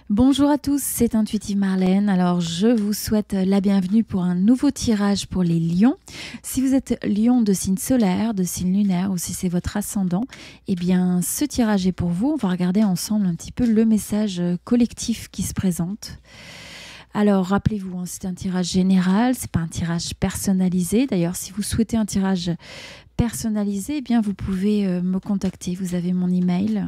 Bonjour à tous, c'est Intuitive Marlène. Alors, je vous souhaite la bienvenue pour un nouveau tirage pour les lions. Si vous êtes lion de signe solaire, de signe lunaire ou si c'est votre ascendant, eh bien, ce tirage est pour vous. On va regarder ensemble un petit peu le message collectif qui se présente. Alors, rappelez-vous, c'est un tirage général, c'est pas un tirage personnalisé. D'ailleurs, si vous souhaitez un tirage personnalisé, eh bien, vous pouvez me contacter. Vous avez mon email.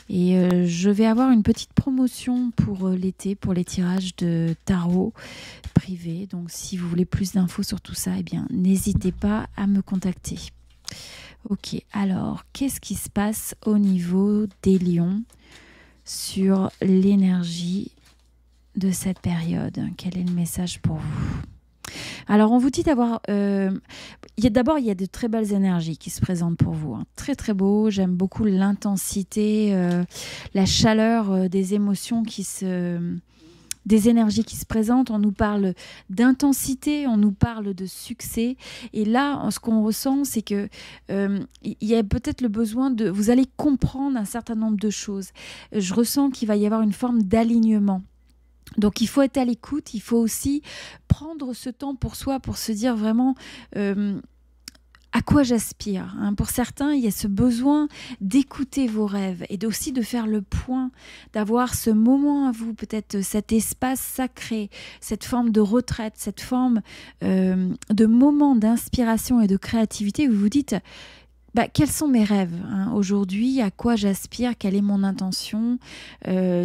Et je vais avoir une petite promotion pour l'été, pour les tirages de tarot privés. Donc, si vous voulez plus d'infos sur tout ça, eh bien, n'hésitez pas à me contacter. Ok, alors, qu'est-ce qui se passe au niveau des lions sur l'énergie de cette période? Quel est le message pour vous? Alors, on vous dit d'avoir... D'abord, il y a de très belles énergies qui se présentent pour vous. Très, très beau. J'aime beaucoup l'intensité, la chaleur des émotions des énergies qui se présentent. On nous parle d'intensité, on nous parle de succès. Et là, ce qu'on ressent, c'est que il y a peut-être le besoin de... Vous allez comprendre un certain nombre de choses. Je ressens qu'il va y avoir une forme d'alignement. Donc, il faut être à l'écoute, il faut aussi prendre ce temps pour soi, pour se dire vraiment à quoi j'aspire. Pour certains, il y a ce besoin d'écouter vos rêves et aussi de faire le point, d'avoir ce moment à vous, peut-être cet espace sacré, cette forme de retraite, cette forme de moment d'inspiration et de créativité où vous vous dites... quels sont mes rêves aujourd'hui? À quoi j'aspire? Quelle est mon intention?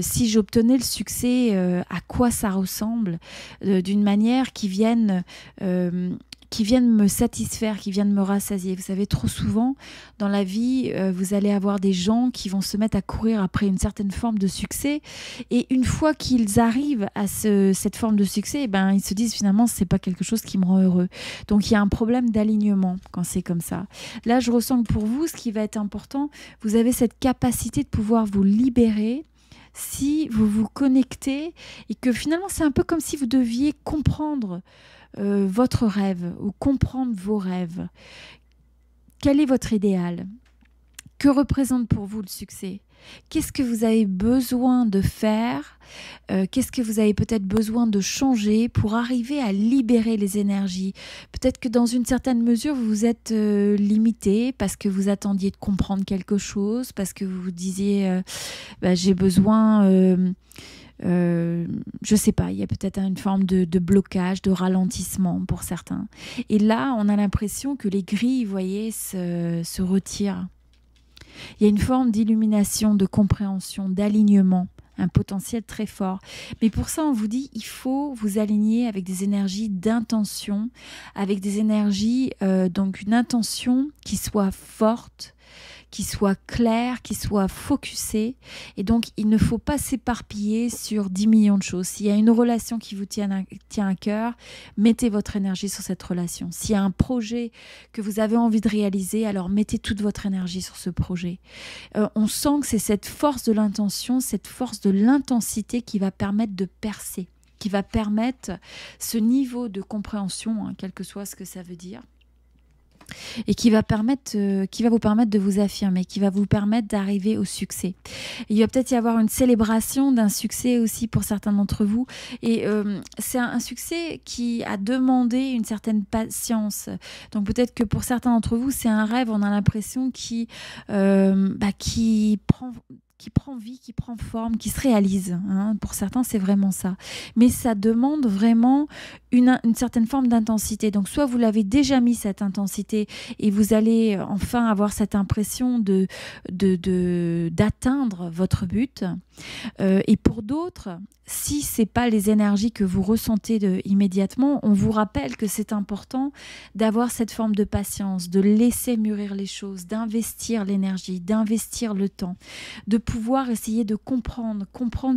Si j'obtenais le succès, à quoi ça ressemble? D'une manière qui vienne me satisfaire, qui vienne me rassasier. Vous savez, trop souvent, dans la vie, vous allez avoir des gens qui vont se mettre à courir après une certaine forme de succès. Et une fois qu'ils arrivent à cette forme de succès, ils se disent finalement, c'est pas quelque chose qui me rend heureux. Donc, il y a un problème d'alignement quand c'est comme ça. Là, je ressens que pour vous, ce qui va être important, vous avez cette capacité de pouvoir vous libérer si vous vous connectez et que finalement, c'est un peu comme si vous deviez comprendre votre rêve ou comprendre vos rêves. Quel est votre idéal? Que représente pour vous le succès? Qu'est-ce que vous avez besoin de faire? Qu'est-ce que vous avez peut-être besoin de changer pour arriver à libérer les énergies? Peut-être que dans une certaine mesure, vous vous êtes limité parce que vous attendiez de comprendre quelque chose, parce que vous vous disiez j'ai besoin... je sais pas, il y a peut-être une forme de blocage, de ralentissement pour certains. Et là, on a l'impression que les grilles, vous voyez, se retirent. Il y a une forme d'illumination, de compréhension, d'alignement, un potentiel très fort. Mais pour ça, on vous dit, il faut vous aligner avec des énergies d'intention, avec des énergies, donc une intention qui soit forte, qui soit clair, qui soit focusé. Et donc, il ne faut pas s'éparpiller sur 10 millions de choses. S'il y a une relation qui vous tient à cœur, mettez votre énergie sur cette relation. S'il y a un projet que vous avez envie de réaliser, alors mettez toute votre énergie sur ce projet. On sent que c'est cette force de l'intention, cette force de l'intensité qui va permettre de percer, qui va permettre ce niveau de compréhension, quel que soit ce que ça veut dire, et qui va vous permettre de vous affirmer, qui va vous permettre d'arriver au succès. Il va peut-être y avoir une célébration d'un succès aussi pour certains d'entre vous, et c'est un succès qui a demandé une certaine patience. Donc peut-être que pour certains d'entre vous, c'est un rêve, on a l'impression qui prend vie, qui prend forme, qui se réalise. Pour certains, c'est vraiment ça. Mais ça demande vraiment une certaine forme d'intensité. Donc, soit vous l'avez déjà mis, cette intensité, et vous allez enfin avoir cette impression d'atteindre votre but. Et pour d'autres, si ce n'est pas les énergies que vous ressentez immédiatement, on vous rappelle que c'est important d'avoir cette forme de patience, de laisser mûrir les choses, d'investir l'énergie, d'investir le temps, de pouvoir essayer de comprendre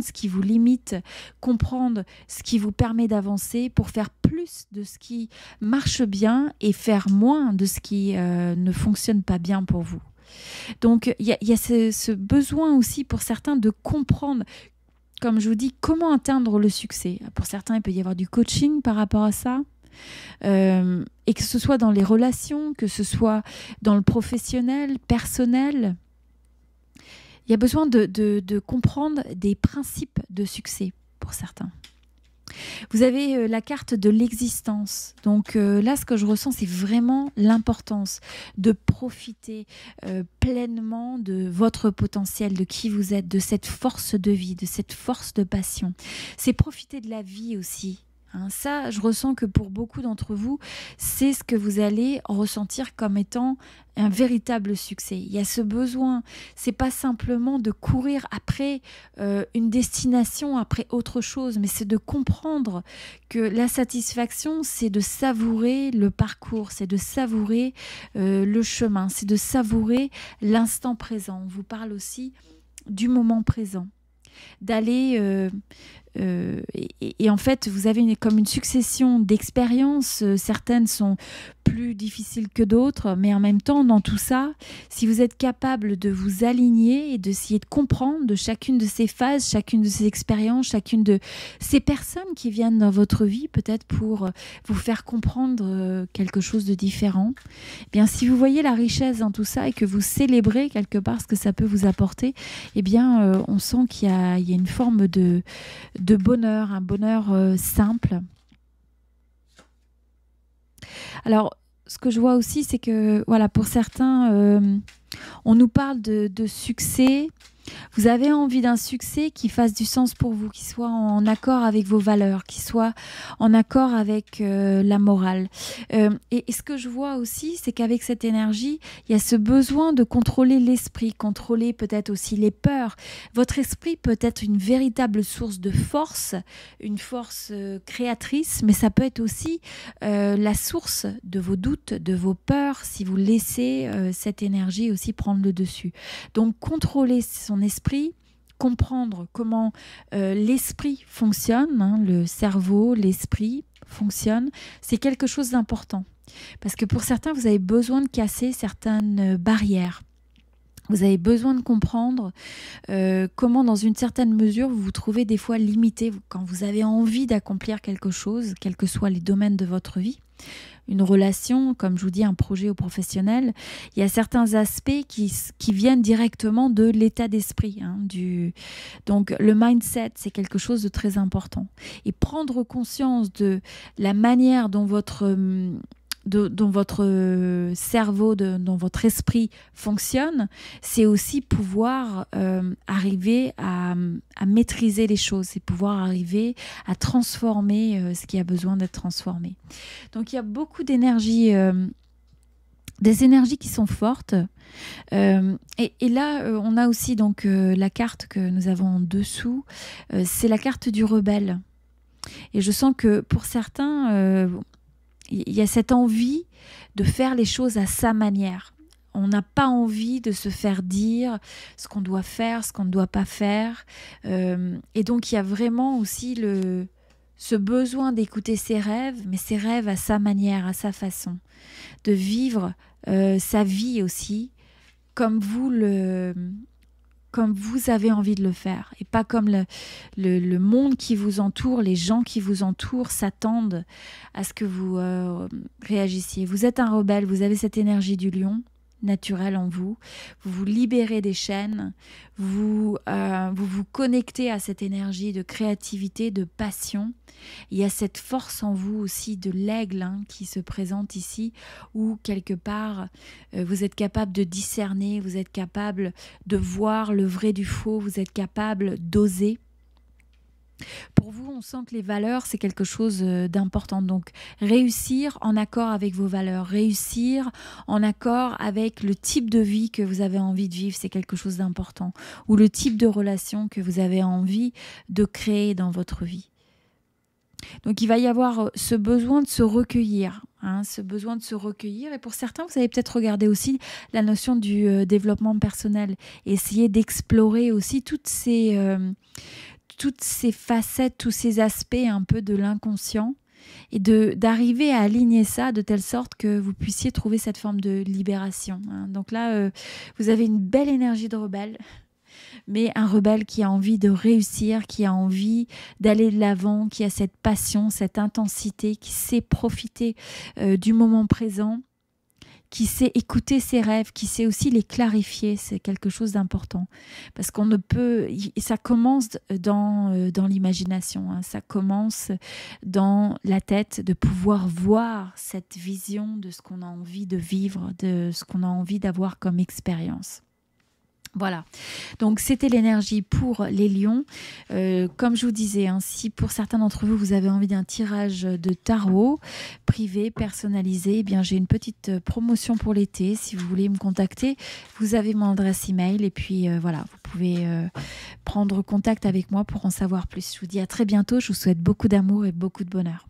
ce qui vous limite, comprendre ce qui vous permet d'avancer pour faire plus de ce qui marche bien et faire moins de ce qui ne fonctionne pas bien pour vous. Donc, il y a ce besoin aussi pour certains de comprendre, comme je vous dis, comment atteindre le succès. Pour certains, il peut y avoir du coaching par rapport à ça. Et que ce soit dans les relations, que ce soit dans le professionnel, personnel. Il y a besoin de comprendre des principes de succès pour certains. Vous avez la carte de l'existence. Donc là, ce que je ressens, c'est vraiment l'importance de profiter pleinement de votre potentiel, de qui vous êtes, de cette force de vie, de cette force de passion. C'est profiter de la vie aussi. Ça, je ressens que pour beaucoup d'entre vous, c'est ce que vous allez ressentir comme étant un véritable succès. Il y a ce besoin, c'est pas simplement de courir après une destination, après autre chose, mais c'est de comprendre que la satisfaction, c'est de savourer le parcours, c'est de savourer le chemin, c'est de savourer l'instant présent. On vous parle aussi du moment présent, d'aller... et en fait, vous avez comme une succession d'expériences. Certaines sont plus difficiles que d'autres, mais en même temps, dans tout ça, si vous êtes capable de vous aligner et d'essayer de comprendre de chacune de ces phases, chacune de ces expériences, chacune de ces personnes qui viennent dans votre vie, peut-être pour vous faire comprendre quelque chose de différent, eh bien, si vous voyez la richesse dans tout ça et que vous célébrez quelque part ce que ça peut vous apporter, eh bien, on sent qu'il y a une forme de bonheur, un bonheur simple. Alors, ce que je vois aussi, c'est que voilà, pour certains, on nous parle de succès. Vous avez envie d'un succès qui fasse du sens pour vous, qui soit en accord avec vos valeurs, qui soit en accord avec la morale. Et ce que je vois aussi, c'est qu'avec cette énergie, il y a ce besoin de contrôler l'esprit, contrôler peut-être aussi les peurs. Votre esprit peut être une véritable source de force, une force créatrice, mais ça peut être aussi la source de vos doutes, de vos peurs, si vous laissez cette énergie aussi prendre le dessus. Donc, contrôler son esprit, comprendre comment l'esprit fonctionne, le cerveau, l'esprit fonctionne, c'est quelque chose d'important. Parce que pour certains, vous avez besoin de casser certaines barrières. Vous avez besoin de comprendre comment, dans une certaine mesure, vous vous trouvez des fois limité quand vous avez envie d'accomplir quelque chose, quels que soient les domaines de votre vie. Une relation, comme je vous dis, un projet au professionnel, il y a certains aspects qui viennent directement de l'état d'esprit. Donc le mindset, c'est quelque chose de très important. Et prendre conscience de la manière dont votre cerveau, dont votre esprit fonctionne, c'est aussi pouvoir arriver à maîtriser les choses, c'est pouvoir arriver à transformer ce qui a besoin d'être transformé. Donc il y a beaucoup d'énergie, des énergies qui sont fortes. Et là, on a aussi donc la carte que nous avons en dessous, c'est la carte du rebelle. Et je sens que pour certains... il y a cette envie de faire les choses à sa manière. On n'a pas envie de se faire dire ce qu'on doit faire, ce qu'on ne doit pas faire. Et donc, il y a vraiment aussi ce besoin d'écouter ses rêves, mais ses rêves à sa manière, à sa façon. De vivre sa vie aussi comme vous avez envie de le faire et pas comme le monde qui vous entoure, les gens qui vous entourent s'attendent à ce que vous réagissiez. Vous êtes un rebelle, vous avez cette énergie du lion naturelle en vous, vous vous libérez des chaînes, vous vous connectez à cette énergie de créativité, de passion. Il y a cette force en vous aussi de l'aigle qui se présente ici, où quelque part vous êtes capable de discerner, vous êtes capable de voir le vrai du faux, vous êtes capable d'oser. Pour vous, on sent que les valeurs, c'est quelque chose d'important. Donc, réussir en accord avec vos valeurs, réussir en accord avec le type de vie que vous avez envie de vivre, c'est quelque chose d'important. Ou le type de relation que vous avez envie de créer dans votre vie. Donc, il va y avoir ce besoin de se recueillir. Ce besoin de se recueillir. Et pour certains, vous avez peut-être regardé aussi la notion du développement personnel. Essayer d'explorer aussi toutes ces facettes, tous ces aspects un peu de l'inconscient et d'arriver à aligner ça de telle sorte que vous puissiez trouver cette forme de libération. Donc là, vous avez une belle énergie de rebelle, mais un rebelle qui a envie de réussir, qui a envie d'aller de l'avant, qui a cette passion, cette intensité, qui sait profiter du moment présent, qui sait écouter ses rêves, qui sait aussi les clarifier. C'est quelque chose d'important. Parce qu'on ne peut... Ça commence dans l'imagination, hein. Ça commence dans la tête, de pouvoir voir cette vision de ce qu'on a envie de vivre, de ce qu'on a envie d'avoir comme expérience. Voilà, donc c'était l'énergie pour les lions. Comme je vous disais, hein, si pour certains d'entre vous, vous avez envie d'un tirage de tarot privé, personnalisé, eh bien j'ai une petite promotion pour l'été. Si vous voulez me contacter, vous avez mon adresse email et puis voilà, vous pouvez prendre contact avec moi pour en savoir plus. Je vous dis à très bientôt, je vous souhaite beaucoup d'amour et beaucoup de bonheur.